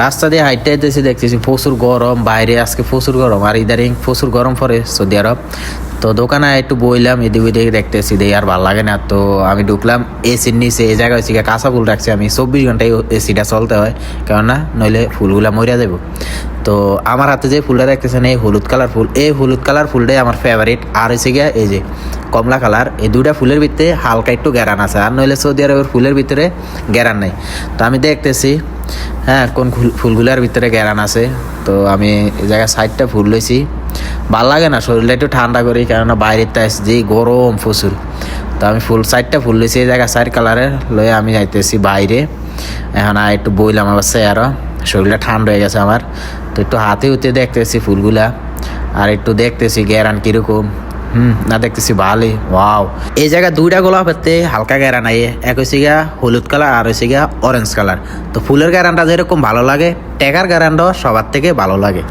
রাস্তা দিয়ে হাইটে যেতেছি, দেখতেছি প্রচুর গরম, বাইরে আজকে প্রচুর গরম, আর ইদারিং প্রচুর গরম পড়ে সৌদি আরব। তো দোকানে একটু বইলাম, এদিক ওদিকে দেখতেছি, দেখি আর ভালো লাগে না। তো আমি ঢুকলাম এসির নিচে। এই জায়গায় হচ্ছে কাঁচা ফুল রাখছি আমি, 24 ঘন্টায় এসিটা চলতে হয়, কেননা নইলে ফুলগুলা মরিয়া যাবো। তো আমার হাতে যে ফুলটা দেখতেছেন, এই হলুদ কালার ফুল, এই হলুদ কালার ফুলটাই আমার ফেভারিট। আর হচ্ছে গিয়া এই যে কমলা কালার, এই দুইটা ফুলের ভিতরে হালকা একটু গ্যারান আছে, আর নইলে সৌদি আরবের ফুলের ভিতরে গ্যারান নাই। তো আমি দেখতেছি হ্যাঁ কোন ফুলগুলার ভিতরে গ্যারান আছে। তো আমি এই জায়গায় 60টা ফুল লইছি। ভাল লাগে না, শরীরটা একটু ঠান্ডা করি, কেননা বাইরের তাই যে গরম প্রচুর। তো আমি 60টা ফুল লইছি এই জায়গায় 4 কালারের লয়ে আমি যাইতেছি বাইরে। এখন আর একটু বইলাম আবার আরও, শরীরটা ঠান্ডা হয়ে গেছে আমার। তো একটু হাতে উঠে দেখতেছি ফুলগুলা, আর একটু দেখতেছি গ্যারান কিরকম। না দেখতেছি ভালোই। ওয়াও, এই জায়গায় দুইটা গোলাপেতে হালকা গ্যারান আই, এক হয়েছে গিয়া হলুদ কালার, আর হয়েছে গিয়া অরেঞ্জ কালার। তো ফুলের গ্যারানটা যেরকম ভালো লাগে, টেকার গ্যারানটাও সবার থেকে ভালো লাগে।